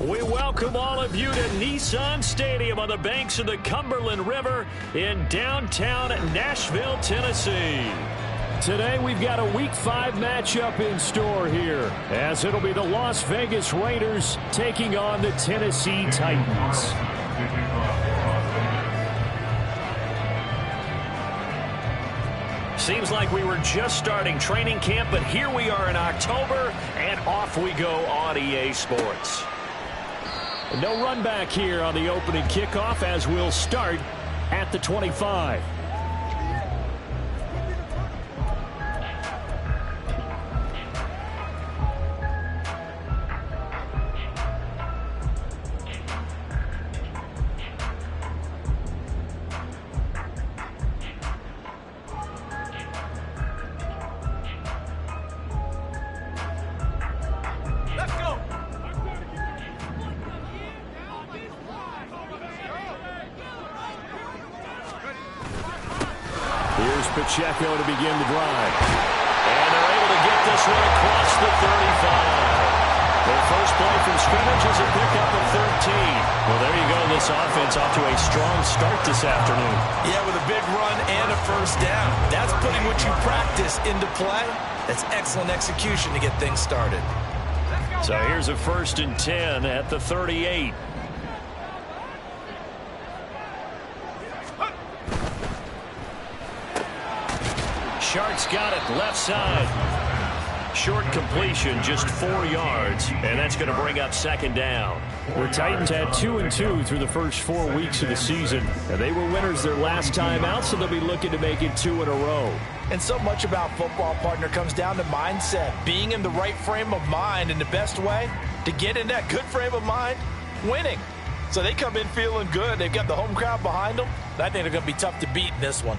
We welcome all of you to Nissan Stadium on the banks of the Cumberland River in downtown Nashville, Tennessee. Today we've got a Week 5 matchup in store here, as it'll be the Las Vegas Raiders taking on the Tennessee Titans. Seems like we were just starting training camp, but here we are in October, and off we go on EA Sports. No run back here on the opening kickoff, as we'll start at the 25. Pacheco to begin the drive. And they're able to get this one across the 35. Their first play from scrimmage is a pickup of 13. Well, there you go. This offense off to a strong start this afternoon. Yeah, with a big run and a first down. That's putting what you practice into play. That's excellent execution to get things started. So here's a 1st and 10 at the 38. Shark's got it left side. Short completion, just 4 yards, and that's going to bring up 2nd down. The Titans had 2-2 through the first 4 weeks of the season, and they were winners their last time out, so they'll be looking to make it 2 in a row. And so much about football, partner, comes down to mindset. Being in the right frame of mind, and the best way to get in that good frame of mind, winning. So they come in feeling good. They've got the home crowd behind them. I think they're going to be tough to beat in this one.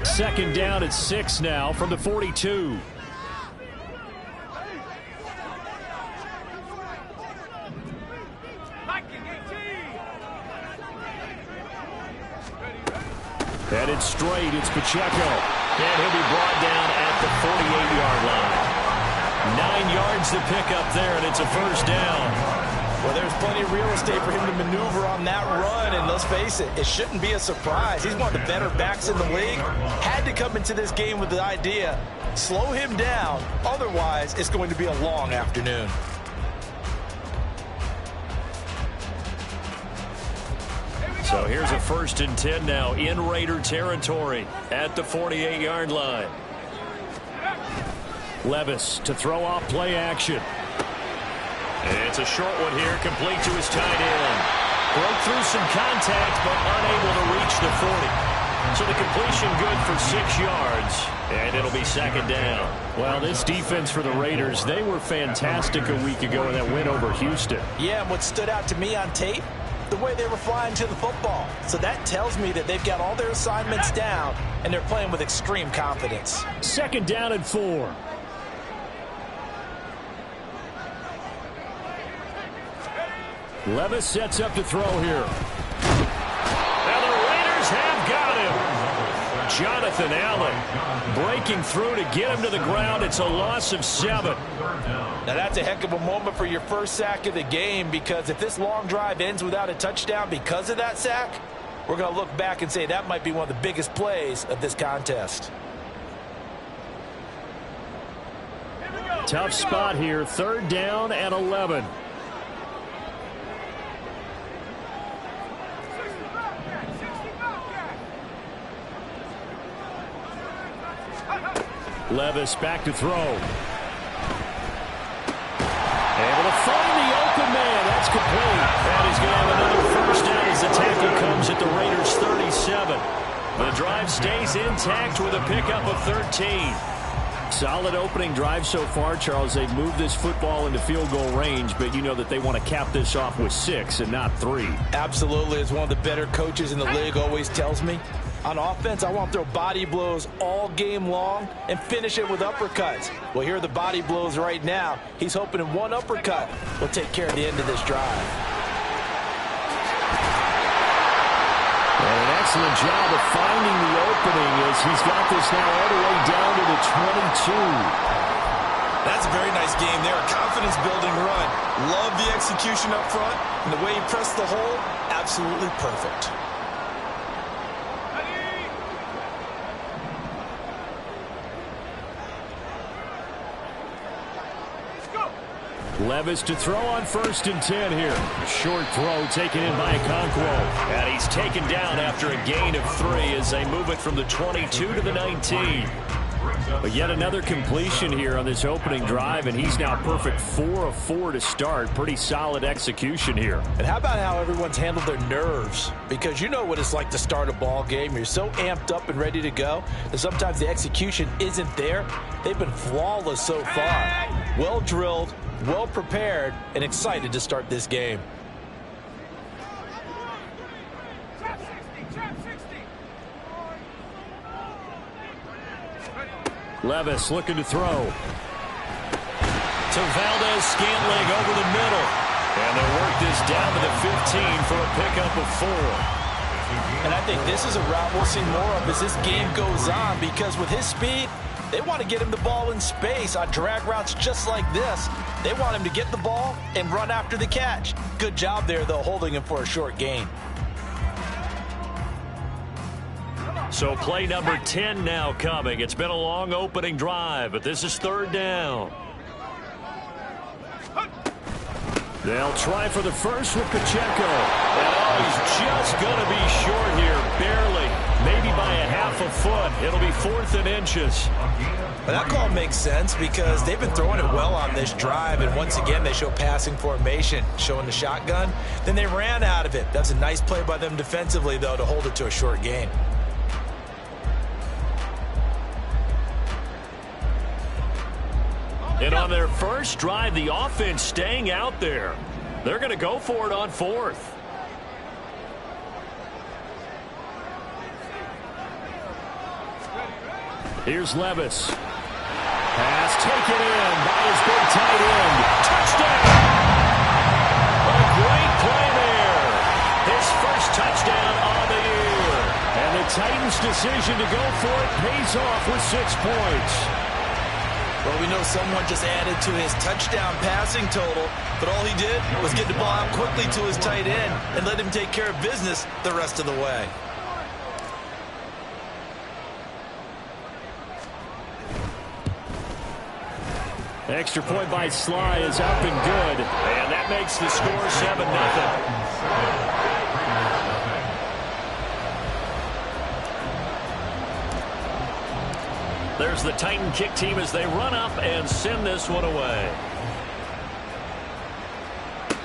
2nd down at 6 now from the 42. Headed straight, it's Pacheco. And he'll be brought down at the 48-yard line. 9 yards to pick up there, and it's a 1st down. Well, there's plenty of real estate for him to maneuver on that run, and let's face it, it shouldn't be a surprise. He's one of the better backs in the league. Had to come into this game with the idea, slow him down, otherwise it's going to be a long afternoon. So here's a 1st and 10 now in Raider territory at the 48-yard line. Levis to throw off play action. And it's a short one here, complete to his tight end. Broke through some contact, but unable to reach the 40. So the completion good for 6 yards, and it'll be 2nd down. Well, this defense for the Raiders, they were fantastic a week ago in that win over Houston. Yeah, and what stood out to me on tape, the way they were flying to the football. So that tells me that they've got all their assignments down, and they're playing with extreme confidence. 2nd down and 4. Levis sets up to throw here. And the Raiders have got him. Jonathan Allen breaking through to get him to the ground. It's a loss of 7. Now that's a heck of a moment for your first sack of the game, because if this long drive ends without a touchdown because of that sack, we're going to look back and say that might be one of the biggest plays of this contest. Tough spot here. 3rd down and 11. Levis back to throw. Able to find the open man. That's complete. And he's going to have another 1st down as the tackle comes at the Raiders' 37. The drive stays intact with a pickup of 13. Solid opening drive so far, Charles. They've moved this football into field goal range, but you know that they want to cap this off with 6 and not 3. Absolutely. As one of the better coaches in the league always tells me, on offense, I want to throw body blows all game long and finish it with uppercuts. Well, here are the body blows right now. He's hoping in one uppercut will take care of the end of this drive. And an excellent job of finding the opening as he's got this now all the way down to the 22. That's a very nice game there. A confidence-building run. Love the execution up front. And the way he pressed the hole, absolutely perfect. Levis to throw on 1st and 10 here. Short throw taken in by Okonkwo. And he's taken down after a gain of 3 as they move it from the 22 to the 19. But yet another completion here on this opening drive, and he's now perfect 4 of 4 to start. Pretty solid execution here. And how about how everyone's handled their nerves? Because you know what it's like to start a ball game. You're so amped up and ready to go that sometimes the execution isn't there. They've been flawless so far. Well drilled, well prepared, and excited to start this game. Levis looking to throw. To Valdez-Scantling over the middle. And they'll work this down to the 15 for a pickup of 4. And I think this is a route we'll see more of as this game goes on, because with his speed, they want to get him the ball in space on drag routes just like this. They want him to get the ball and run after the catch. Good job there, though, holding him for a short gain. So play number 10 now coming. It's been a long opening drive, but this is 3rd down. They'll try for the first with Pacheco. And he's just going to be short here, barely. Maybe by a half a foot. It'll be 4th and inches. But that call makes sense because they've been throwing it well on this drive, and once again they show passing formation, showing the shotgun. Then they ran out of it. That's a nice play by them defensively, though, to hold it to a short gain. And on their first drive, the offense staying out there. They're going to go for it on 4th. Here's Levis. Pass taken in by his big tight end. Touchdown! A great play there. His first touchdown on the year. And the Titans' decision to go for it pays off with 6 points. Well, we know someone just added to his touchdown passing total, but all he did was get the ball out quickly to his tight end and let him take care of business the rest of the way. Extra point by Sly is up and good, and that makes the score 7-0. There's the Titan kick team as they run up and send this one away.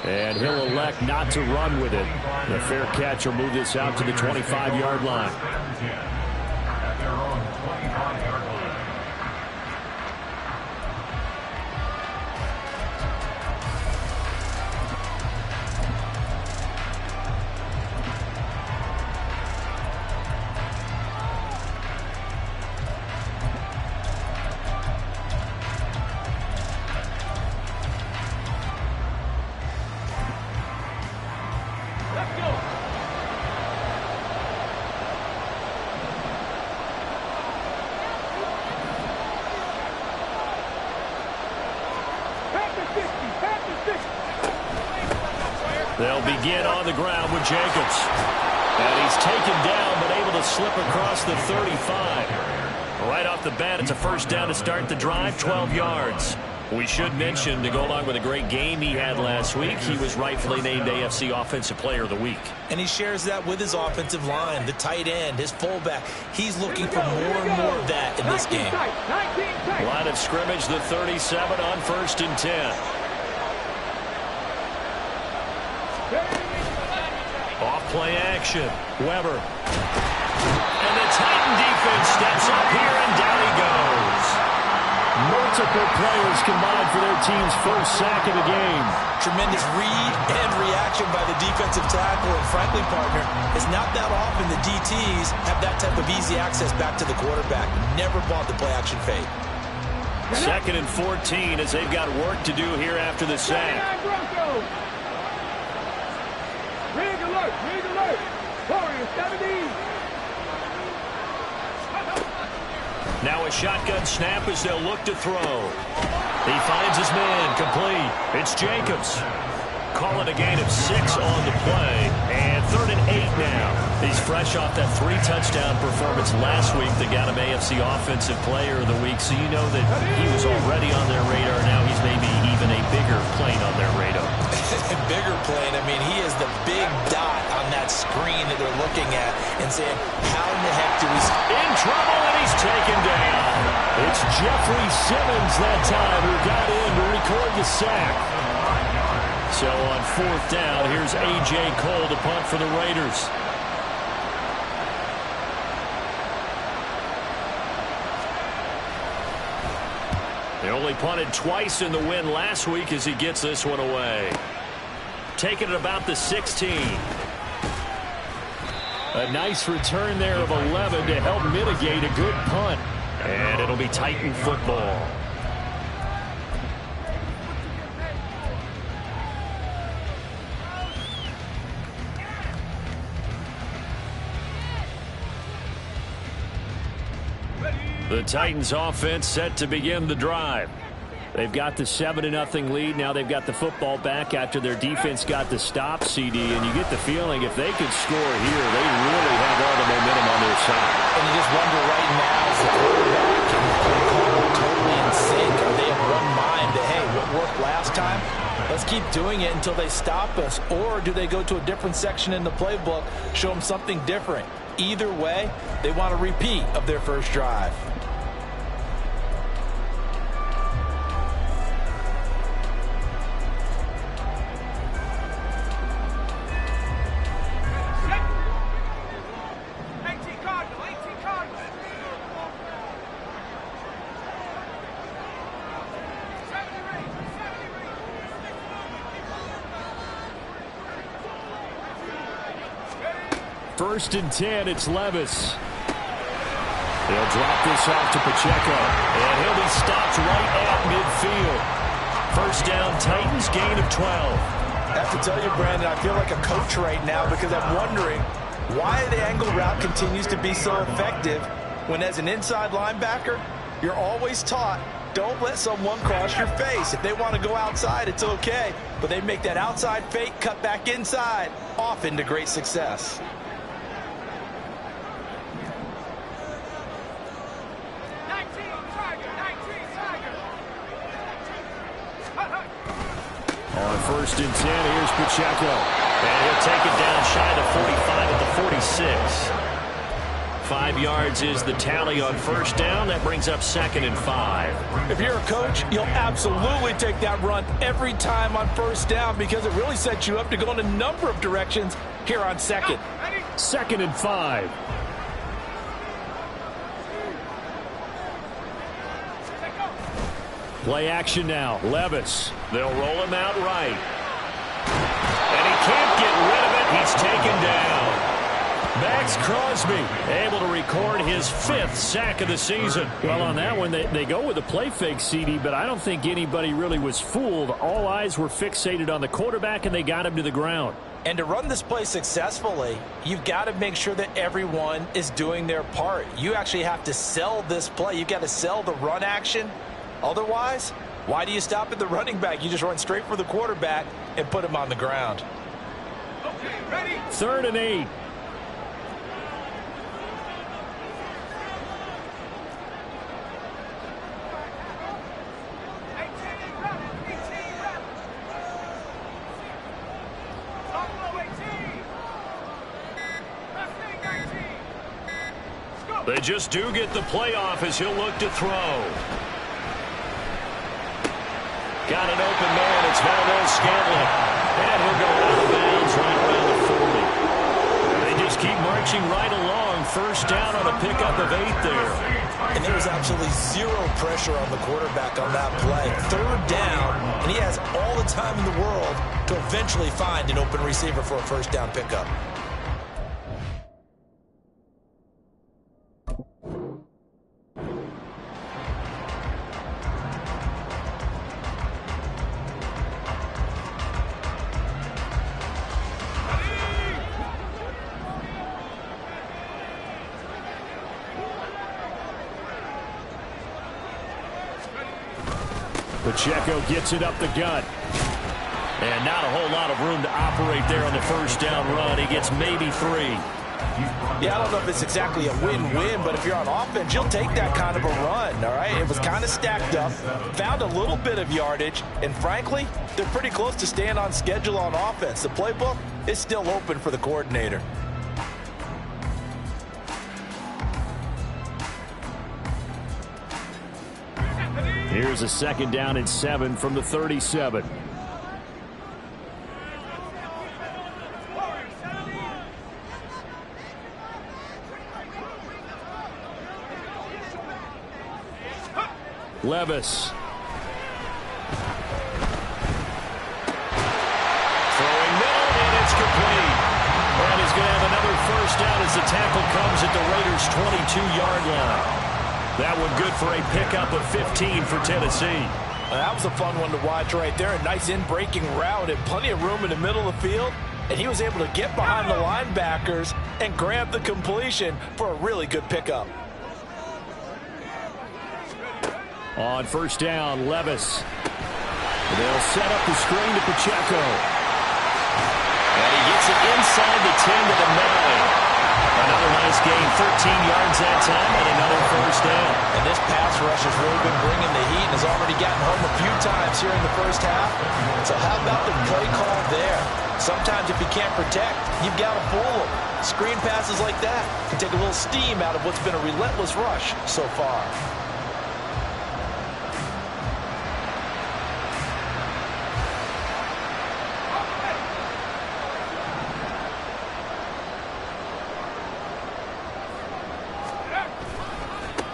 And he'll elect not to run with it. The fair catch will move this out to the 25-yard line. They'll begin on the ground with Jacobs. And he's taken down, but able to slip across the 35. Right off the bat, it's a first down to start the drive, 12 yards. We should mention, to go along with a great game he had last week, he was rightfully named AFC Offensive Player of the Week. And he shares that with his offensive line, the tight end, his fullback. He's looking for more and more of that in this game. Line of scrimmage, the 37 on 1st and 10. Off play action. Weber. And the Titan defense steps up here, and down he goes. Multiple players combined for their team's first sack of the game. Tremendous read and reaction by the defensive tackle. And frankly, partner, it's not that often the DTs have that type of easy access back to the quarterback. Never bought the play action fake. 2nd and 14 as they've got work to do here after the sack. Rig alert, Warriors 17. Now a shotgun snap as they'll look to throw. He finds his man, complete. It's Jacobs. Call it a gain of 6 on the play. And 3rd and 8 now. He's fresh off that 3-touchdown performance last week that got him AFC Offensive Player of the Week. So you know that he was already on their radar. Now he's maybe even a bigger plane on their radar. Bigger plane. I mean, he is the big dot on that screen that they're looking at and saying, how in the heck do we... In trouble, and he's taken down. It's Jeffrey Simmons that time who got in to record the sack. So on 4th down, here's A.J. Cole to punt for the Raiders. They only punted twice in the win last week as he gets this one away. Taking it about the 16. A nice return there of 11 to help mitigate a good punt. And it'll be Titan football. The Titans offense set to begin the drive. They've got the 7-0 lead. Now they've got the football back after their defense got the stop, CD. And you get the feeling if they could score here, they really have all the momentum on their side. And you just wonder right now as the quarterback and the play call are totally in sync. Are they of one mind that, hey, what worked last time? Let's keep doing it until they stop us. Or do they go to a different section in the playbook, show them something different? Either way, they want a repeat of their first drive. First and 10, it's Levis. They'll drop this off to Pacheco, and he'll be stopped right at midfield. First down, Titans, gain of 12. I have to tell you, Brandon, I feel like a coach right now because I'm wondering why the angle route continues to be so effective when as an inside linebacker, you're always taught, don't let someone cross your face. If they want to go outside, it's okay. But they make that outside fake, cut back inside, off into great success. On 1st and 10, here's Pacheco. And he'll take it down shy of 45 at the 46. 5 yards is the tally on first down. That brings up 2nd and 5. If you're a coach, you'll absolutely take that run every time on first down because it really sets you up to go in a number of directions here on 2nd. 2nd and 5. Play action now. Levis. They'll roll him out right. And he can't get rid of it. He's taken down. Maxx Crosby able to record his 5th sack of the season. Well, on that one, they go with a play fake, CD, but I don't think anybody really was fooled. All eyes were fixated on the quarterback, and they got him to the ground. And to run this play successfully, you've got to make sure that everyone is doing their part. You actually have to sell this play. You've got to sell the run action. Otherwise, why do you stop at the running back? You just run straight for the quarterback and put him on the ground. Okay, ready? 3rd and 8. They just do get the playoff as he'll look to throw. Got an open man. It's Valdes-Scantling. And he'll go out of bounds right around the 40. They just keep marching right along. First down on a pickup of 8 there. And there was absolutely zero pressure on the quarterback on that play. 3rd down, and he has all the time in the world to eventually find an open receiver for a first down pickup. Pacheco gets it up the gut. And not a whole lot of room to operate there on the first down run. He gets maybe 3. Yeah, I don't know if it's exactly a win-win, but if you're on offense, you'll take that kind of a run, all right? It was kind of stacked up, found a little bit of yardage, and frankly, they're pretty close to staying on schedule on offense. The playbook is still open for the coordinator. Here's a 2nd down and 7 from the 37. Levis. Throwing middle, and it's complete. And he's going to have another first down as the tackle comes at the Raiders' 22-yard line. That one good for a pickup of 15 for Tennessee. That was a fun one to watch right there. A nice in-breaking route and plenty of room in the middle of the field. And he was able to get behind the linebackers and grab the completion for a really good pickup. On first down, Levis. They'll set up the screen to Pacheco. And he gets it inside the 10 to the 9. Another nice gain, 13 yards that time, and another first down. And this pass rush has really been bringing the heat and has already gotten home a few times here in the first half. So how about the play call there? Sometimes if you can't protect, you've got to fool them. Screen passes like that can take a little steam out of what's been a relentless rush so far.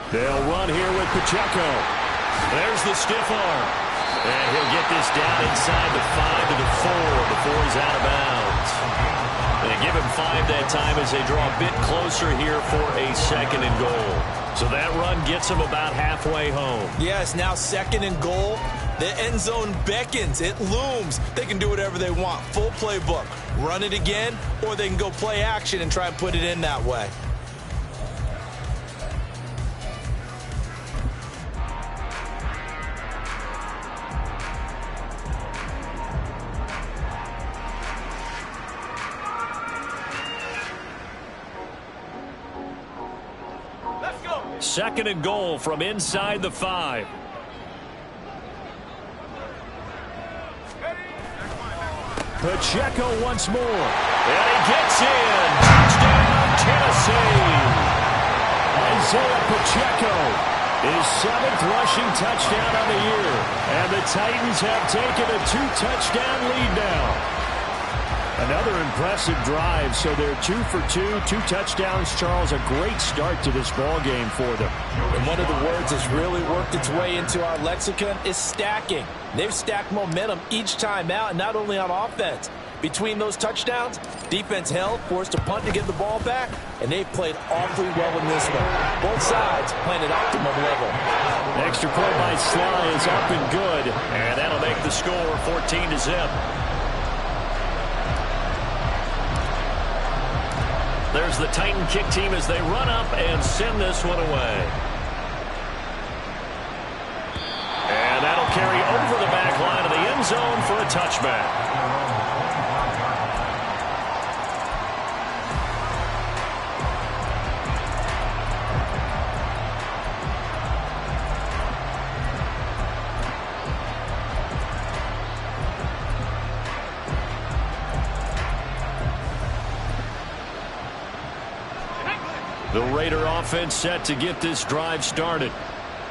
They'll run here with Pacheco. There's the stiff arm. And he'll get this down inside the 5 to the 4 before he's out of bounds. They give him 5 that time as they draw a bit closer here for a 2nd and goal. So that run gets him about halfway home. Yes, now 2nd and goal. The end zone beckons. It looms. They can do whatever they want. Full playbook. Run it again, or they can go play action and try and put it in that way. Let's go. 2nd and goal from inside the 5. Pacheco once more. And he gets in. Touchdown, Tennessee. Isaiah Pacheco, his 7th rushing touchdown on the year. And the Titans have taken a 2-touchdown lead now. Another impressive drive, so they're 2 for 2, 2 touchdowns. Charles, a great start to this ball game for them. And one of the words that's really worked its way into our lexicon is stacking. They've stacked momentum each time out, and not only on offense. Between those touchdowns, defense held, forced a punt to get the ball back, and they've played awfully well in this one. Both sides playing at optimum level. Extra point by Sly is up and good, and that'll make the score 14-0. There's the Titan kick team as they run up and send this one away. And that'll carry over the back line of the end zone for a touchback. The Raider offense set to get this drive started.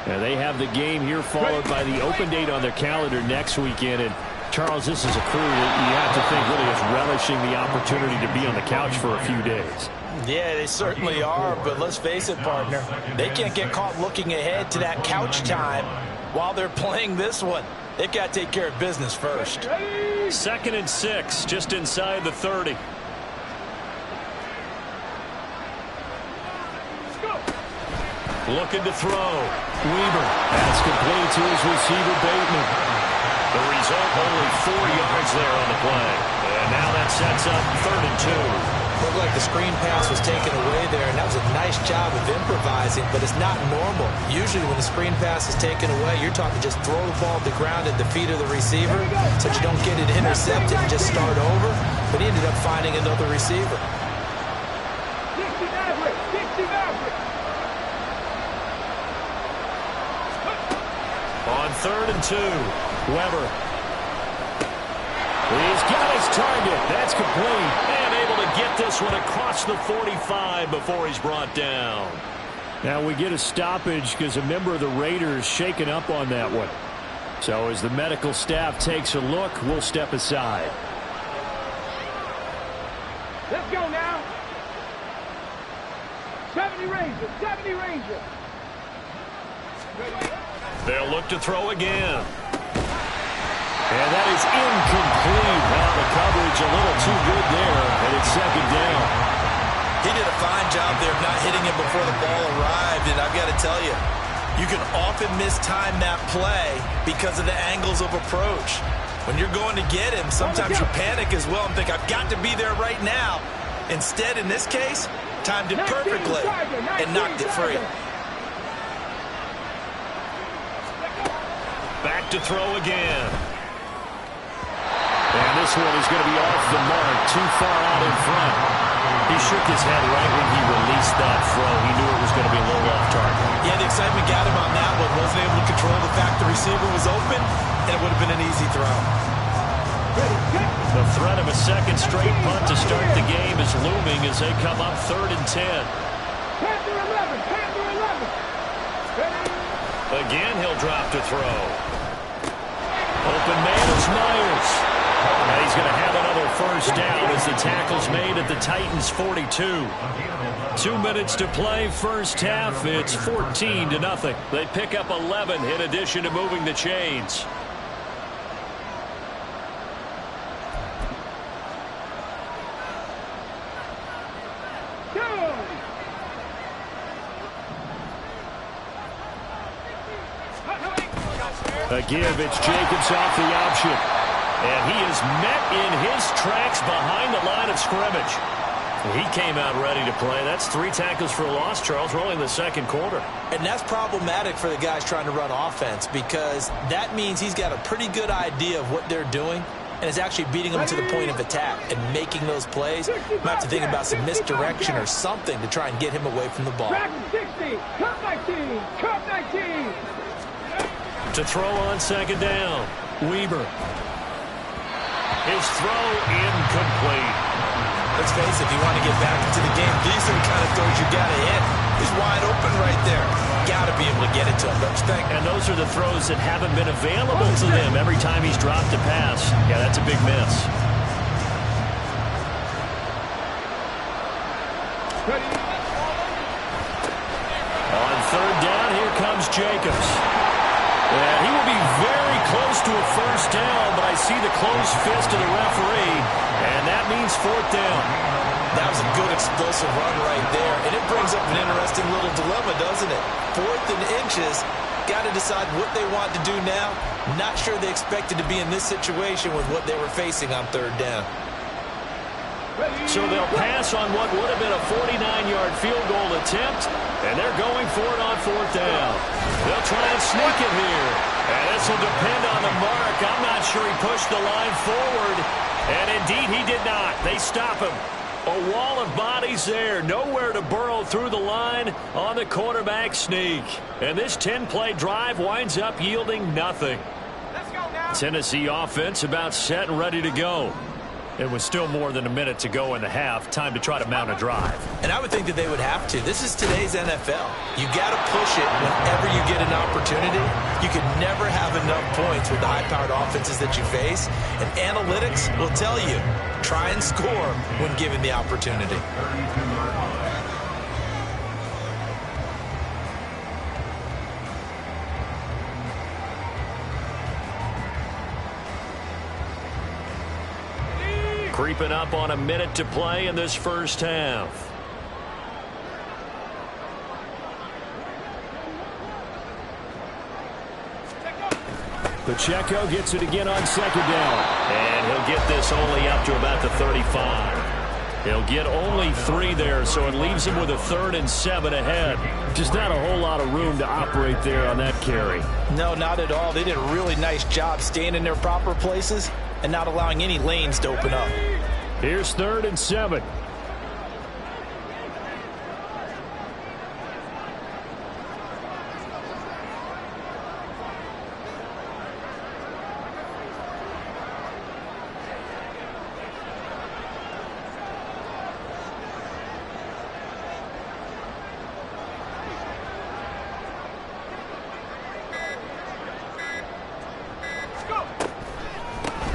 And they have the game here followed by the open date on their calendar next weekend. And Charles, this is a crew that you have to think really is relishing the opportunity to be on the couch for a few days. Yeah, they certainly are, but let's face it, partner. They can't get caught looking ahead to that couch time while they're playing this one. They've got to take care of business first. 2nd and 6, just inside the 30. Looking to throw. Weaver. That's complete to his receiver, Bateman. The result, only 4 yards there on the play. And now that sets up 3rd and 2. Looked like the screen pass was taken away there, and that was a nice job of improvising, but it's not normal. Usually when the screen pass is taken away, you're talking just throw the ball to the ground at the feet of the receiver so that you don't get it intercepted and just start over. But he ended up finding another receiver. On 3rd and 2, Weber. He's got his target. That's complete. And able to get this one across the 45 before he's brought down. Now we get a stoppage because a member of the Raiders shaken up on that one. So as the medical staff takes a look, we'll step aside. Let's go now. 70 Rangers, 70 Rangers. They'll look to throw again. And that is incomplete. Now the coverage a little too good there, and it's 2nd down. He did a fine job there of not hitting him before the ball arrived, and I've got to tell you, you can often mistime that play because of the angles of approach. When you're going to get him, sometimes you panic as well and think, I've got to be there right now. Instead, in this case, timed it perfectly and knocked it free. Back to throw again. And this one is going to be off the mark, too far out in front. He shook his head right when he released that throw. He knew it was going to be a little off target. Yeah, the excitement got him on that one. Wasn't able to control the fact the receiver was open, and it would have been an easy throw. The threat of a second straight punt to start the game is looming as they come up 3rd and 10. Panther 11, Panther 11. Again, he'll drop to throw. Open man is Myers. And he's going to have another 1st down as the tackle's made at the Titans' 42. 2 minutes to play, 1st half. It's 14-0. They pick up 11 in addition to moving the chains. A give, it's Jacobs off the option. And he is met in his tracks behind the line of scrimmage. He came out ready to play. That's 3 tackles for a loss, Charles, rolling the 2nd quarter. And that's problematic for the guys trying to run offense because that means he's got a pretty good idea of what they're doing and is actually beating them to the point of attack and making those plays. You might have to think about some misdirection or something to try and get him away from the ball. 60, cut 19, cut 19. To throw on 2nd down, Weber. His throw incomplete. Let's face it, if you want to get back into the game, these are the kind of throws you got to hit. He's wide open right there. Got to be able to get it to him, don't you think? And those are the throws that haven't been available to them every time he's dropped a pass. Yeah, that's a big miss. On 3rd down, here comes Jacobs. And he will be very close to a 1st down, but I see the closed fist of the referee, and that means 4th down. That was a good explosive run right there, and it brings up an interesting little dilemma, doesn't it? 4th and inches, got to decide what they want to do now. Not sure they expected to be in this situation with what they were facing on 3rd down. So they'll pass on what would have been a 49-yard field goal attempt, and they're going for it on 4th down. They'll try and sneak it here, and this will depend on the mark. I'm not sure he pushed the line forward, and indeed he did not. They stop him. A wall of bodies there, nowhere to burrow through the line on the quarterback sneak. And this 10-play drive winds up yielding nothing. Tennessee offense about set and ready to go. It was still more than a minute to go in the half. Time to try to mount a drive. And I would think that they would have to. This is today's NFL. You got to push it whenever you get an opportunity. You can never have enough points with the high-powered offenses that you face. And analytics will tell you, try and score when given the opportunity. Creeping up on a minute to play in this 1st half. Pacheco gets it again on 2nd down. And he'll get this only up to about the 35. He'll get only 3 there, so it leaves him with a 3rd and 7 ahead. Just not a whole lot of room to operate there on that carry. No, not at all. They did a really nice job staying in their proper places and not allowing any lanes to open up. Here's 3rd and 7.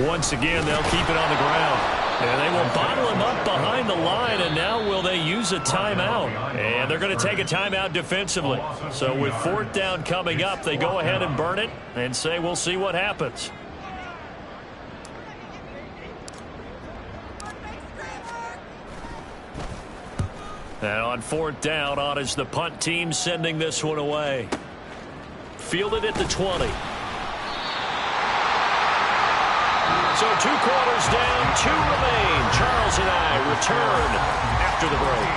Once again, they'll keep it on the ground. And they will bottle him up behind the line, and now will they use a timeout? And they're going to take a timeout defensively. So with 4th down coming up, they go ahead and burn it and say we'll see what happens. And on 4th down, on is the punt team sending this one away. Fielded at the 20. So 2 quarters down, 2 remain. Charles and I return after the break.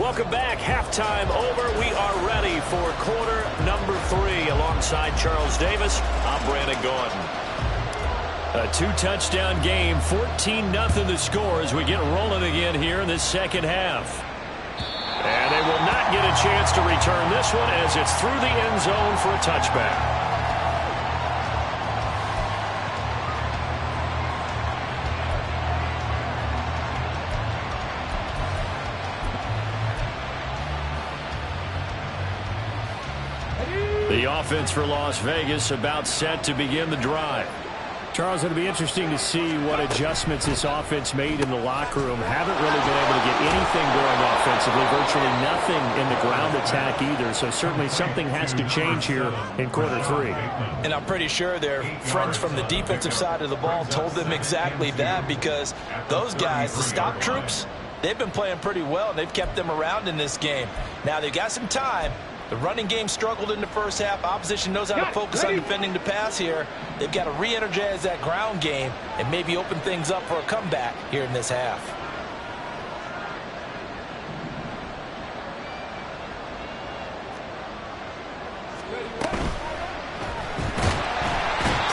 Welcome back. Halftime over. We are ready for quarter number 3. Alongside Charles Davis, I'm Brandon Gordon. A 2-touchdown game, 14-0 the score as we get rolling again here in this second half. And they will not get a chance to return this one as it's through the end zone for a touchback. The offense for Las Vegas about set to begin the drive. Charles, it'll be interesting to see what adjustments this offense made in the locker room. Haven't really been able to get anything going offensively. Virtually nothing in the ground attack either. So certainly something has to change here in quarter 3. And I'm pretty sure their friends from the defensive side of the ball told them exactly that, because those guys, the stop troops, they've been playing pretty well, and they've kept them around in this game. Now they've got some time. The running game struggled in the first half. Opposition knows how to focus on defending the pass here. They've got to re-energize that ground game and maybe open things up for a comeback here in this half.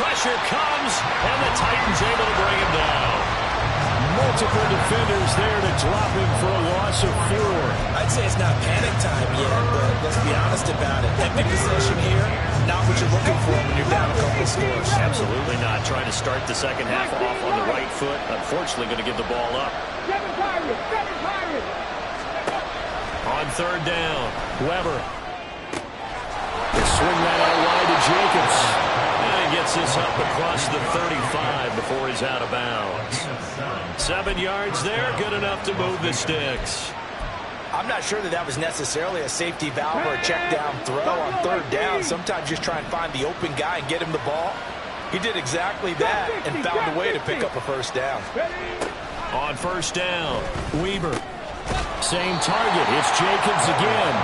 Pressure comes, and the Titans able to bring him down. Multiple defenders there to drop him for a loss of 4. I'd say it's not panic time yet, but let's be honest about it. Empty possession here, not what you're looking for when you're down a couple of scores. Absolutely not. Trying to start the second half off on the right foot. Unfortunately, going to give the ball up. On 3rd down, Weber. They swing that out wide to Jacobs. And he gets this up across the 35 before he's out of bounds. 7 yards there, good enough to move the sticks. I'm not sure that was necessarily a safety valve or a check down throw on 3rd down. Sometimes just try and find the open guy and get him the ball. He did exactly that and found a way to pick up a 1st down. On 1st down, Weber. Same target. It's Jacobs again.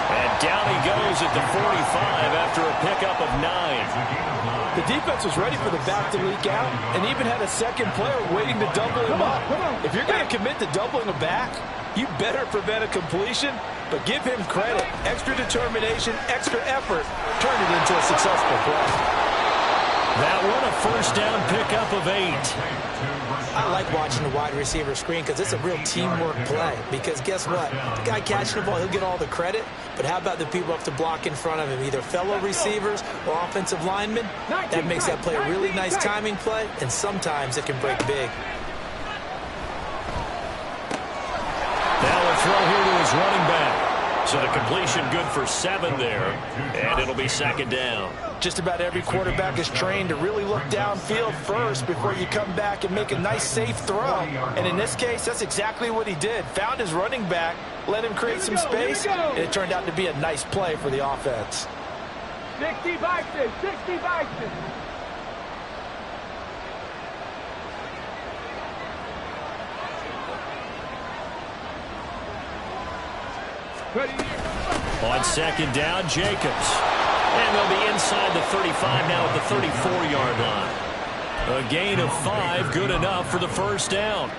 And down he goes at the 45 after a pickup of 9. The defense was ready for the back to leak out and even had a second player waiting to double him up. If you're going to commit to doubling a back, you better prevent a completion, but give him credit. Extra determination, extra effort, turn it into a successful play. That one a 1st down pickup of 8. I like watching the wide receiver screen because it's a real teamwork play. Because guess what? The guy catching the ball, he'll get all the credit. But how about the people up to block in front of him, either fellow receivers or offensive linemen? That makes that play a really nice timing play, and sometimes it can break big. Now a throw here to his running back. So the completion good for 7 there, and it'll be 2nd down. Just about every quarterback is trained to really look downfield first before you come back and make a nice, safe throw. And in this case, that's exactly what he did. Found his running back, let him create some space, and it turned out to be a nice play for the offense. 60 Vikings, 60 Vikings. On second down, Jacobs. And they'll be inside the 35 now at the 34-yard line. A gain of 5, good enough for the first down.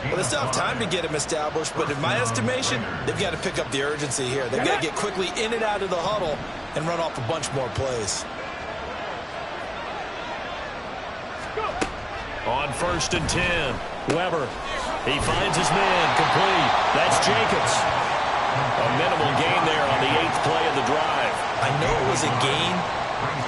Well, they still have time to get him established, but in my estimation, they've got to pick up the urgency here. They've got to get quickly in and out of the huddle and run off a bunch more plays. On 1st and 10, Weber. He finds his man, complete. That's Jacobs. A minimal gain there on the 8th play of the drive. I know it was a gain,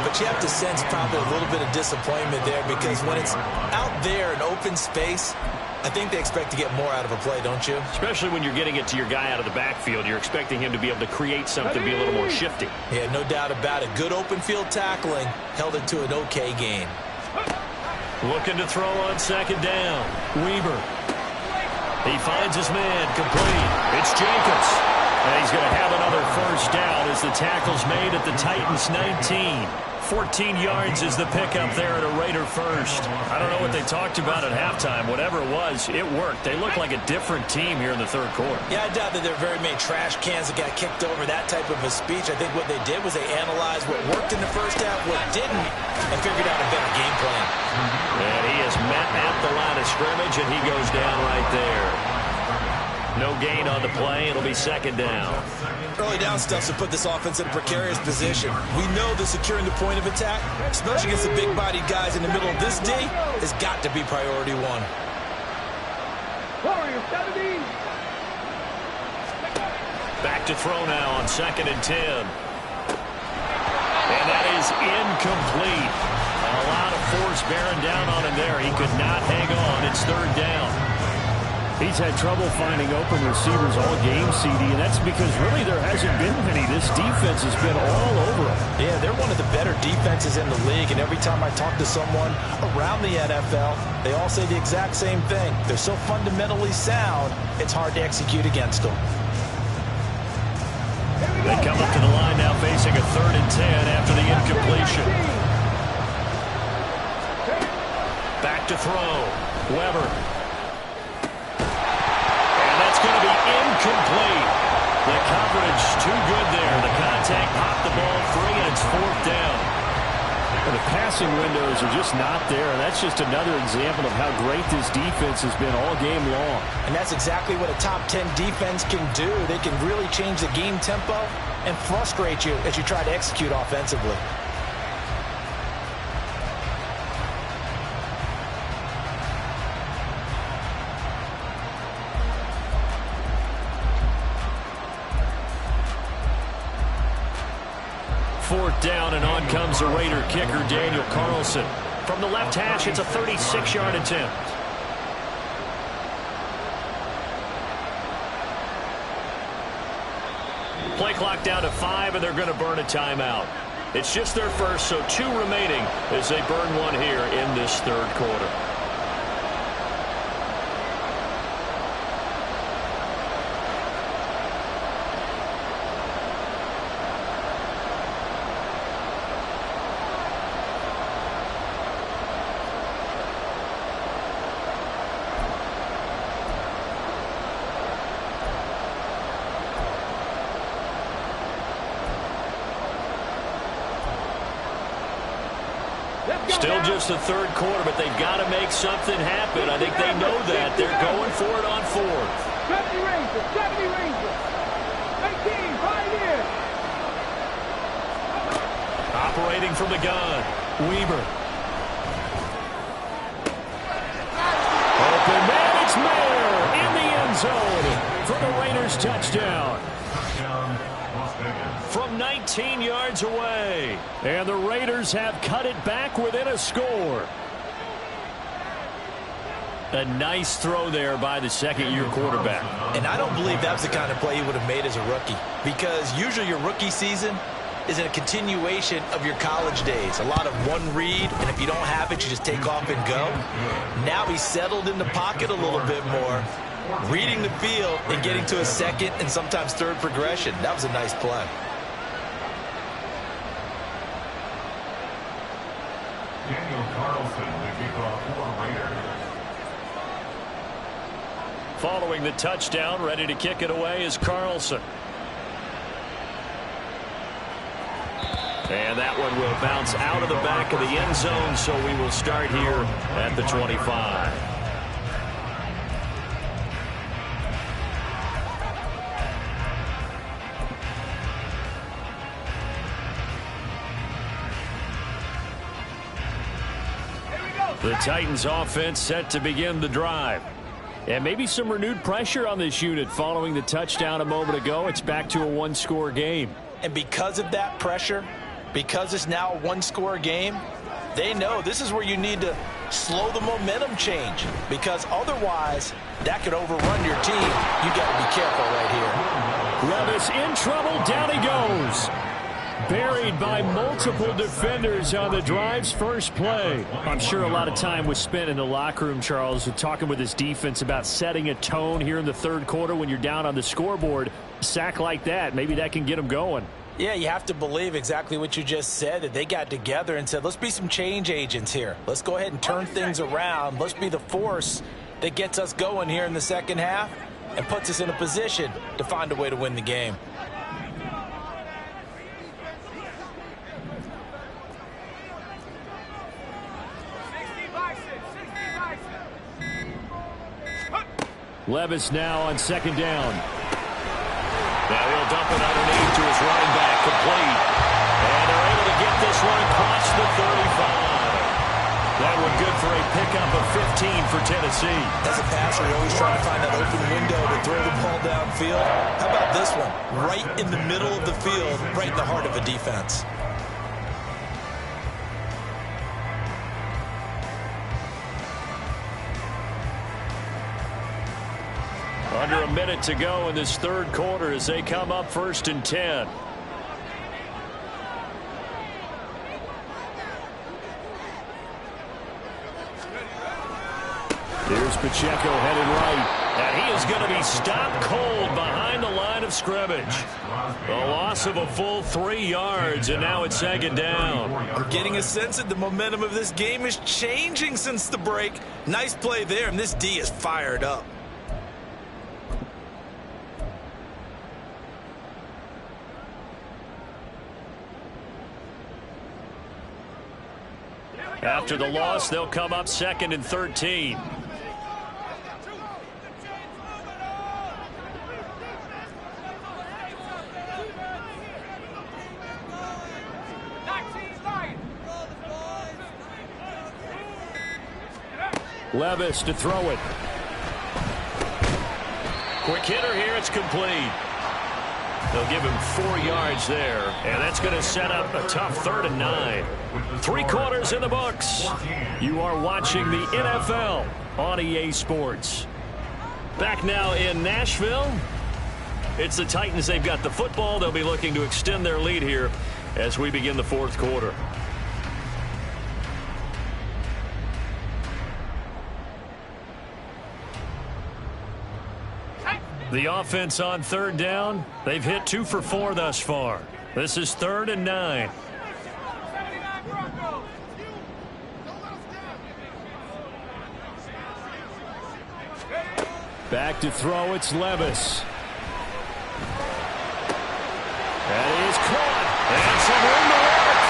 but you have to sense probably a little bit of disappointment there because when it's out there in open space, I think they expect to get more out of a play, don't you? Especially when you're getting it to your guy out of the backfield. You're expecting him to be able to create something, be a little more shifty. Yeah, no doubt about it. Good open field tackling held it to an okay gain. Looking to throw on second down. Weber. He finds his man, complete. It's Jacobs. And he's going to have another first down as the tackle's made at the Titans' 19. 14 yards is the pickup there at a Raider first. I don't know what they talked about at halftime. Whatever it was, it worked. They look like a different team here in the third quarter. Yeah, I doubt that there are very many trash cans that got kicked over, that type of a speech. I think what they did was they analyzed what worked in the first half, what didn't, and figured out a better game plan. And he is met at the line of scrimmage, and he goes down right there. No gain on the play. It'll be second down. Early down stuff to put this offense in a precarious position. We know that securing the point of attack, especially against the big-bodied guys in the middle of this D, has got to be priority one. Warriors 70. Back to throw now on 2nd and 10. And that is incomplete. A lot of force bearing down on him there. He could not hang on. It's 3rd down. He's had trouble finding open receivers all game, CD, and that's because really there hasn't been many. This defense has been all over him. Yeah, they're one of the better defenses in the league, and every time I talk to someone around the NFL, they all say the exact same thing. They're so fundamentally sound, it's hard to execute against them. They come up to the line now facing a 3rd and 10 after the incompletion. Back to throw. Weber. Going to be incomplete. The coverage too good there. The contact popped the ball free, and it's 4th down. And the passing windows are just not there, and that's just another example of how great this defense has been all game long. And that's exactly what a top 10 defense can do. They can really change the game tempo and frustrate you as you try to execute offensively. Down, and on comes the Raider kicker, Daniel Carlson. From the left hash, it's a 36-yard attempt. Play clock down to 5, and they're going to burn a timeout. It's just their first, so 2 remaining as they burn one here in this 3rd quarter. Still just the 3rd quarter, but they've got to make something happen. I think they know that. They're going for it on 4th. 70 Rangers, 70 Rangers. 19, right here. Operating from the gun, Weber. Open man, it's Mayer in the end zone for the Raiders touchdown. From 19 yards away. And the Raiders have cut it back within a score. A nice throw there by the 2nd-year quarterback. And I don't believe that was the kind of play he would have made as a rookie. Because usually your rookie season is a continuation of your college days. A lot of one read, and if you don't have it, you just take off and go. Now he's settled in the pocket a little bit more, reading the field and getting to a 2nd and sometimes 3rd progression. That was a nice play. Daniel Carlson, the kickoff for Raiders. Following the touchdown, ready to kick it away is Carlson. And that one will bounce out of the back of the end zone, so we will start here at the 25. The Titans offense set to begin the drive. And maybe some renewed pressure on this unit following the touchdown a moment ago. It's back to a one-score game. And because of that pressure, because it's now a one-score game, they know this is where you need to slow the momentum change, because otherwise that could overrun your team. You got to be careful right here. Levis in trouble. Down he goes. Buried by multiple defenders on the drive's first play. I'm sure a lot of time was spent in the locker room, Charles, talking with his defense about setting a tone here in the third quarter when you're down on the scoreboard. A sack like that, maybe that can get them going. Yeah, you have to believe exactly what you just said, that they got together and said, let's be some change agents here. Let's go ahead and turn things around. Let's be the force that gets us going here in the second half and puts us in a position to find a way to win the game. Levis now on second down. Now he'll dump it underneath to his running back, complete. And they're able to get this one across the 35. That one good for a pickup of 15 for Tennessee. As a passer, you're always trying to find that open window to throw the ball downfield. How about this one? Right in the middle of the field, right in the heart of a defense. Under a minute to go in this third quarter as they come up 1st and 10. Here's Pacheco headed right. And he is going to be stopped cold behind the line of scrimmage. A loss of a full 3 yards, and now it's second down. I'm getting a sense that the momentum of this game is changing since the break. Nice play there, and this D is fired up. After the loss, they'll come up 2nd and 13. Levis to throw it. Quick hitter here, it's complete. They'll give him 4 yards there, and that's going to set up a tough 3rd and 9. 3 quarters in the books. You are watching the NFL on EA Sports. Back now in Nashville. It's the Titans. They've got the football. They'll be looking to extend their lead here as we begin the 4th quarter. The offense on 3rd down. They've hit 2 for 4 thus far. This is 3rd and 9. Back to throw, it's Levis. That is caught. And some room to work.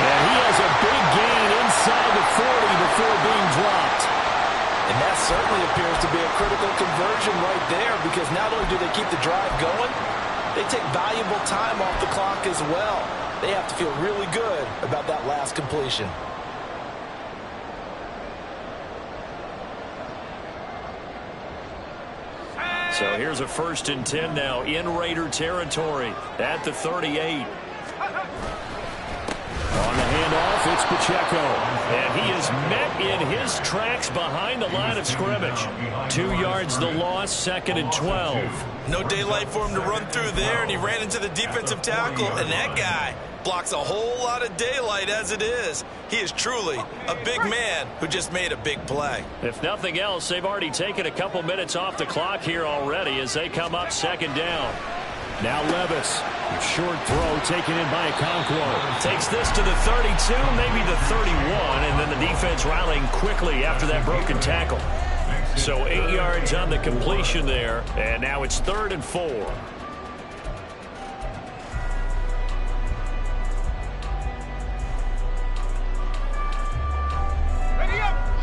And he has a big gain inside the 40 before being dropped. And that certainly appears to be a critical conversion right there, because not only do they keep the drive going, they take valuable time off the clock as well. They have to feel really good about that last completion. So here's a 1st and 10 now in Raider territory at the 38. On the handoff, it's Pacheco. And he is met in his tracks behind the line of scrimmage. 2 yards the loss, 2nd and 12. No daylight for him to run through there, and he ran into the defensive tackle, and that guy blocks a whole lot of daylight as it is. He is truly a big man who just made a big play. If nothing else, they've already taken a couple minutes off the clock here already as they come up 2nd down. Now Levis. Short throw taken in by Okonkwo. Takes this to the 32, maybe the 31, and then the defense rallying quickly after that broken tackle. So 8 yards on the completion there, and now it's 3rd and 4.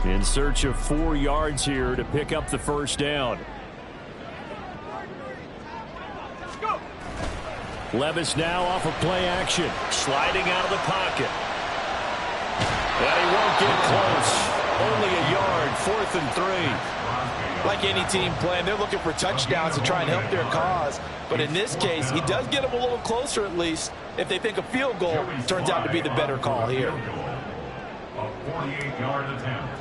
In search of 4 yards here to pick up the first down. Levis now off of play action. Sliding out of the pocket. And he won't get close. Only a yard, 4th and 3. Like any team playing, they're looking for touchdowns to try and help their cause. But in this case, he does get them a little closer at least if they think a field goal turns out to be the better call here. A 48-yard attempt.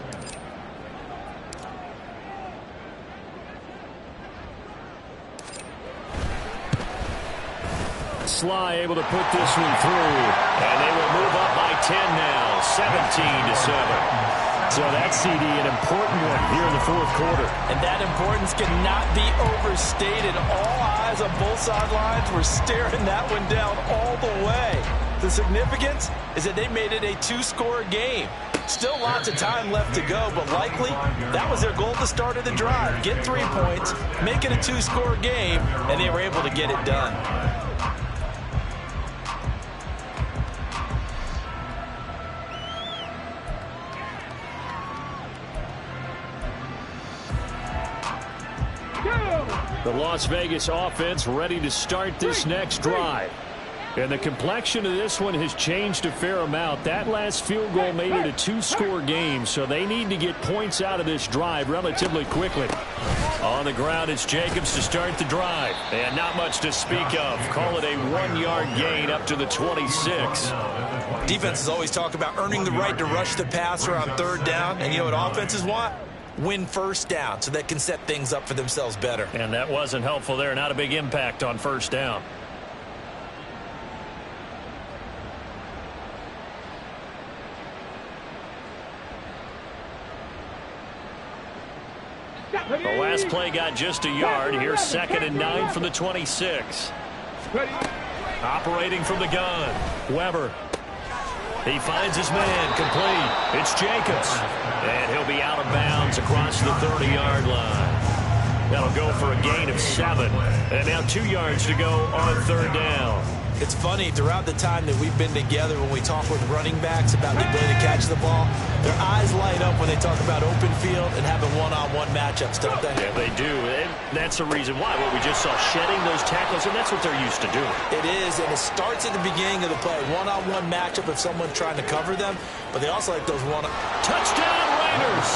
Sly able to put this one through. And they will move up by 10 now, 17-7. So that CD, an important one here in the 4th quarter. And that importance cannot be overstated. All eyes on both sidelines were staring that one down all the way. The significance is that they made it a 2-score game. Still lots of time left to go, but likely that was their goal at the start of the drive. Get 3 points, make it a 2-score game, and they were able to get it done. The Las Vegas offense ready to start this next drive. And the complexion of this one has changed a fair amount. That last field goal made it a 2-score game, so they need to get points out of this drive relatively quickly. On the ground, it's Jacobs to start the drive. And not much to speak of. Call it a 1-yard gain up to the 26. Defenses always talk about earning the right to rush the passer on 3rd down. And you know what offenses want? Win first down so they can set things up for themselves better. And that wasn't helpful there. Not a big impact on 1st down. The last play got just a yard. Here's 2nd and 9 from the 26. Operating from the gun. Weber. He finds his man complete. It's Jacobs. And he'll be out of bounds across the 30-yard line. That'll go for a gain of 7. And now 2 yards to go on 3rd down. It's funny, throughout the time that we've been together, when we talk with running backs about the ability to catch the ball, their eyes light up when they talk about open field and having one-on-one matchups, don't they? Yeah, they do. And that's the reason why. What we just saw, shedding those tackles, and that's what they're used to doing. It is, and it starts at the beginning of the play. One-on-one matchup if someone's trying to cover them, but they also like those Touchdown Raiders!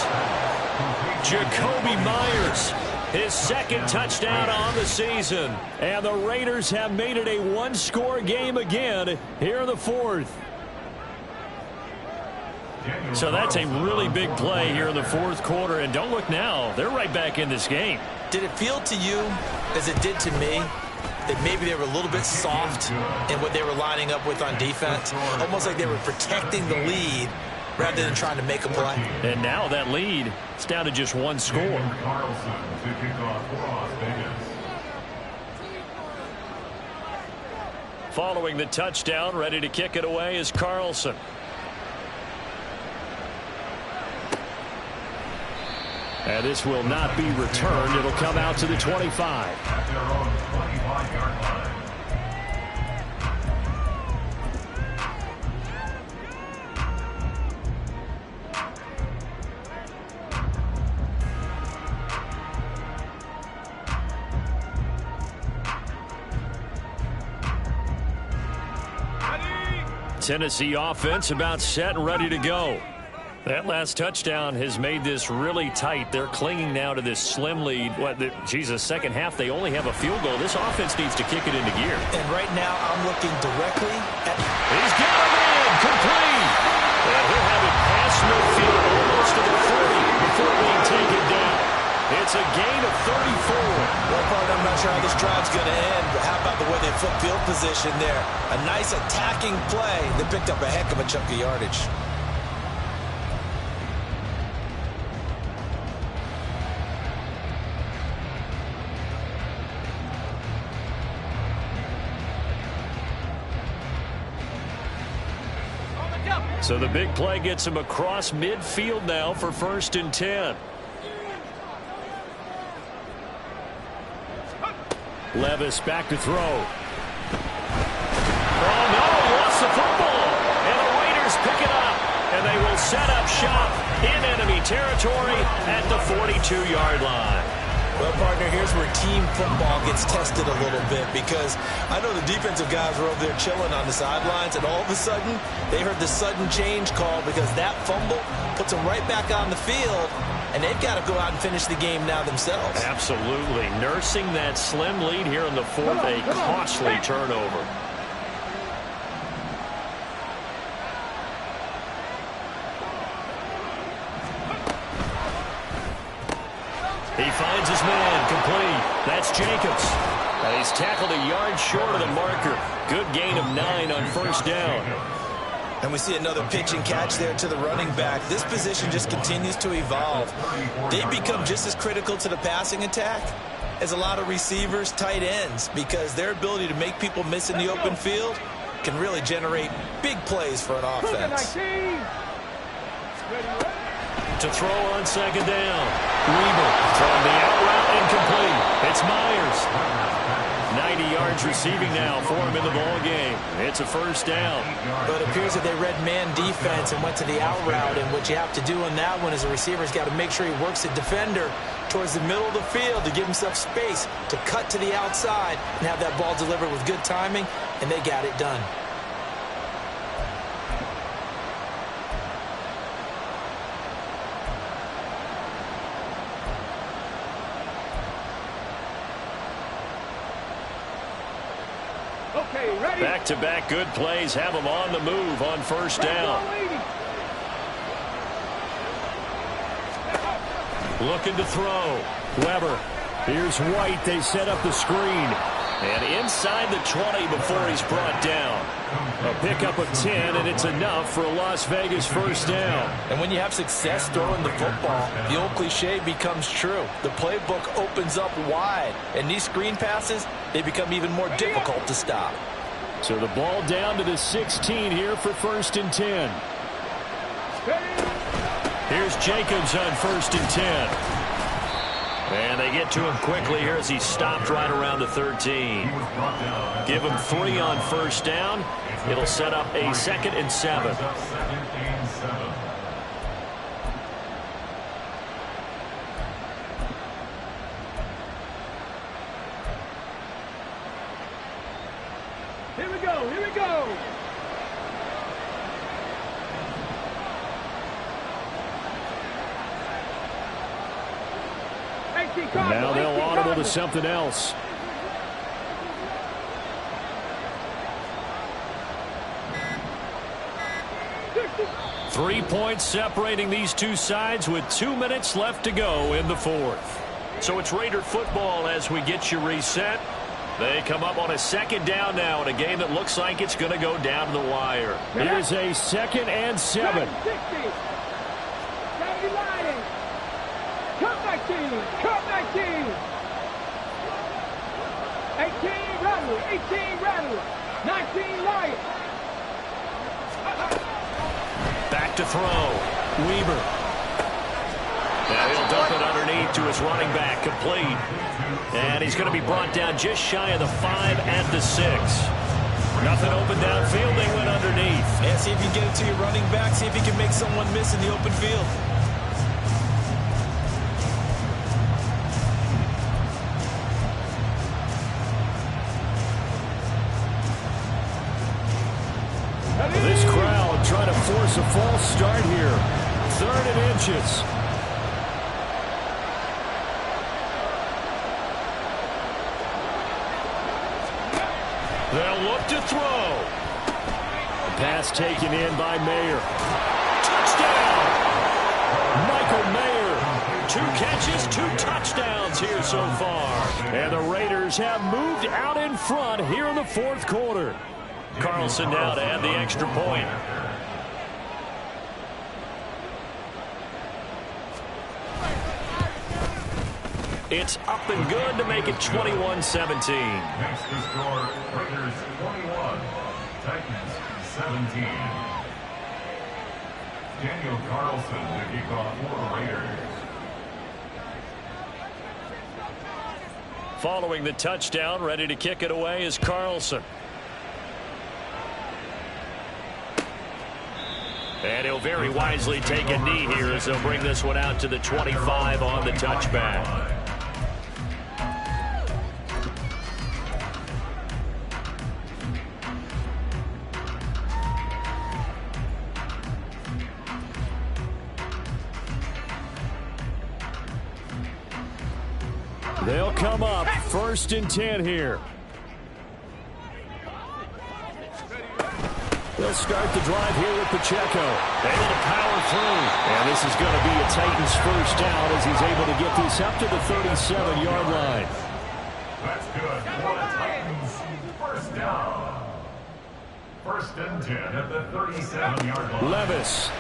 Jakobi Meyers. His 2nd touchdown on the season. And the Raiders have made it a 1-score game again here in the 4th. So that's a really big play here in the 4th quarter. And don't look now. They're right back in this game. Did it feel to you, as it did to me, that maybe they were a little bit soft in what they were lining up with on defense? Almost like they were protecting the lead rather than trying to make a play. And now that lead is down to just 1 score. Carlson to kick off for Las Vegas. Following the touchdown, ready to kick it away is Carlson. And this will not be returned. It'll come out to the 25. At their own 25-yard line. Tennessee offense about set and ready to go. That last touchdown has made this really tight. They're clinging now to this slim lead. Second half, they only have a field goal. This offense needs to kick it into gear. And right now, I'm looking directly at... He's got him in, complete. And he'll have it past midfield, almost to the 40 before being taken down. It's a gain of 34. One part, I'm not sure how this drive's going to end, but how about the way they flip field position there? A nice attacking play that picked up a heck of a chunk of yardage. So the big play gets him across midfield now for 1st and 10. Levis back to throw. Oh, no, he lost the football. And the Raiders pick it up. And they will set up shop shot in enemy territory at the 42-yard line. Well, partner, here's where team football gets tested a little bit, because I know the defensive guys were over there chilling on the sidelines, and all of a sudden, they heard the sudden change call because that fumble puts them right back on the field, and they've got to go out and finish the game now themselves. Absolutely. Nursing that slim lead here in the fourth, a costly turnover. He finds his man, complete. That's Jacobs. And he's tackled a yard short of the marker. Good gain of 9 on first down. And we see another pitch and catch there to the running back. This position just continues to evolve. They become just as critical to the passing attack as a lot of receivers, tight ends, because their ability to make people miss in the open field can really generate big plays for an offense. To throw on second down. Weber throwing the out route incomplete. It's Myers. 90 yards receiving now for him in the ball game. It's a first down. But it appears that they read man defense and went to the out route, and what you have to do on that one is the receiver's got to make sure he works the defender towards the middle of the field to give himself space to cut to the outside and have that ball delivered with good timing, and they got it done. Okay, ready? Back-to-back good plays have them on the move on first down. Looking to throw. Weber. Here's White. They set up the screen. And inside the 20 before he's brought down. A pickup of 10, and it's enough for a Las Vegas first down. And when you have success throwing the football, the old cliche becomes true. The playbook opens up wide, and these screen passes, they become even more difficult to stop. So the ball down to the 16 here for first and 10. Here's Jacobs on first and 10. And they get to him quickly here as he stopped right around the 13. Give him 3 on first down. It'll set up a 2nd and 7. Here we go, here we go. Now they'll audible to something else. Three points separating these two sides with 2 minutes left to go in the fourth. So it's Raider football as we get you reset. They come up on a second down now in a game that looks like it's going to go down to the wire. Here's a 2nd and 7. Cut 19, cut 19. 18 Rattler, 18 Rattler, 19 Lion. Back to throw. Weber. Now he'll dump it underneath to his running back, complete. And he's going to be brought down just shy of the 5 at the 6. Nothing open downfield, they went underneath. And see if you can get it to your running back, see if you can make someone miss in the open field. This crowd trying to force a false start here. 3rd and inches. They'll look to throw. The pass taken in by Mayer. Touchdown! Michael Mayer. 2 catches, 2 touchdowns here so far. And the Raiders have moved out in front here in the fourth quarter. Carlson now to add the extra point. It's up and good to make it 21-17. Next to score, Raiders 21, Titans 17. Daniel Carlson to kick off for the Raiders. Following the touchdown, ready to kick it away is And he'll very wisely take a knee here as they'll bring this one out to the 25 on the touchback. They'll come up 1st and 10 here. They'll start the drive here with Pacheco. Able to power through. And this is going to be a Titans first down as he's able to get this up to the 37-yard line. That's good for the Titans. First down. 1st and 10 at the 37-yard line. Levis.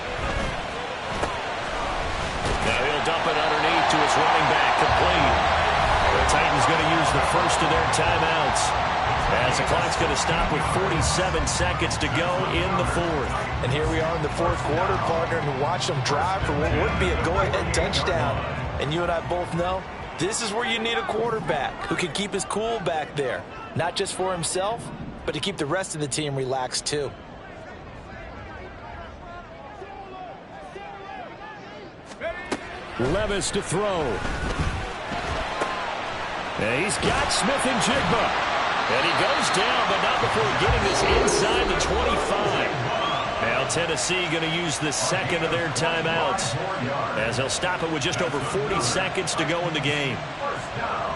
Now he'll dump it underneath to his running back, complete. The Titans going to use the first of their timeouts as the clock's going to stop with 47 seconds to go in the 4th. And here we are in the 4th quarter, partner, and watch them drive for what would be a go-ahead touchdown. And you and I both know this is where you need a quarterback who can keep his cool back there, not just for himself, but to keep the rest of the team relaxed too. Levis to throw. And he's got Smith and Jigba. And he goes down, but not before getting this inside the 25. Now Tennessee going to use the second of their timeouts as they'll stop it with just over 40 seconds to go in the game. First down.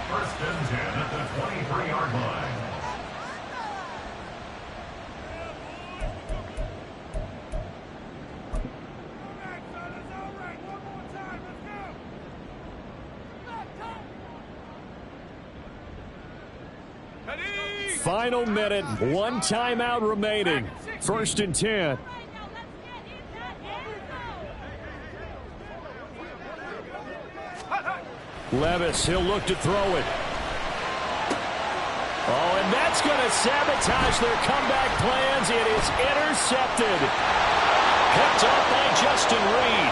1st and 10 at the 23-yard line. Final minute, 1 timeout remaining. 1st and 10. Levis, he'll look to throw it. Oh, and that's going to sabotage their comeback plans. It is intercepted. Picked up by Justin Reed.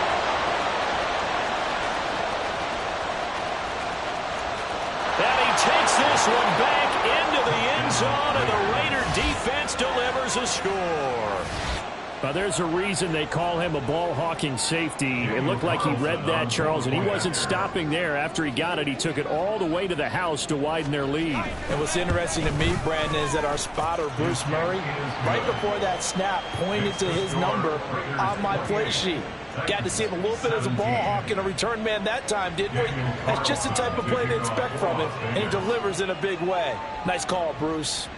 And he takes this one back into the end zone, and the Raider defense delivers a score. There's a reason they call him a ball-hawking safety. It looked like he read that, Charles, and he wasn't stopping there. After he got it, he took it all the way to the house to widen their lead. And what's interesting to me, Brandon, is that our spotter, Bruce Murray, right before that snap, pointed to his number on my play sheet. Got to see him a little bit as a ball hawk and a return man that time, didn't we? That's just the type of play they expect from him, and he delivers in a big way. Nice call, Bruce.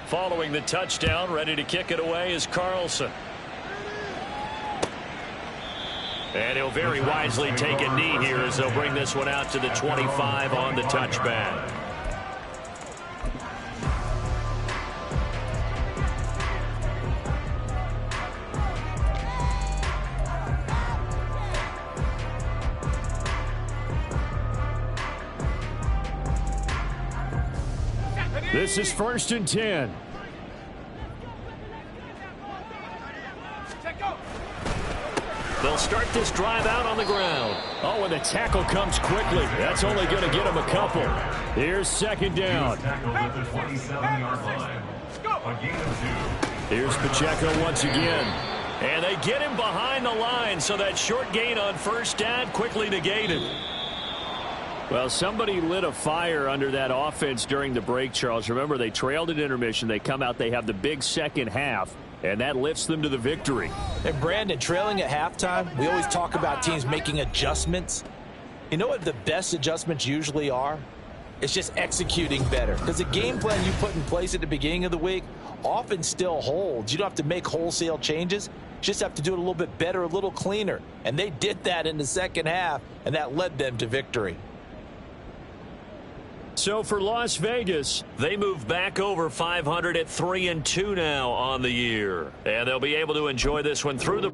Following the touchdown, ready to kick it away is Carlson. And he'll very wisely take a knee here as they'll bring this one out to the 25 on the touchback. This is 1st and 10. They'll start this drive out on the ground. Oh, and the tackle comes quickly. That's only going to get him a couple. Here's 2nd down. Tackled at the 27-yard line. A gain of 2. Here's Pacheco once again. And they get him behind the line, so that short gain on 1st down quickly negated. Well, somebody lit a fire under that offense during the break, Charles. Remember, they trailed at intermission. They come out, they have the big second half, and that lifts them to the victory. And Brandon, trailing at halftime, we always talk about teams making adjustments. You know what the best adjustments usually are? It's just executing better. Because the game plan you put in place at the beginning of the week often still holds. You don't have to make wholesale changes. You just have to do it a little bit better, a little cleaner. And they did that in the second half, and that led them to victory. So for Las Vegas, they move back over 500 at 3-2 now on the year. And they'll be able to enjoy this one through the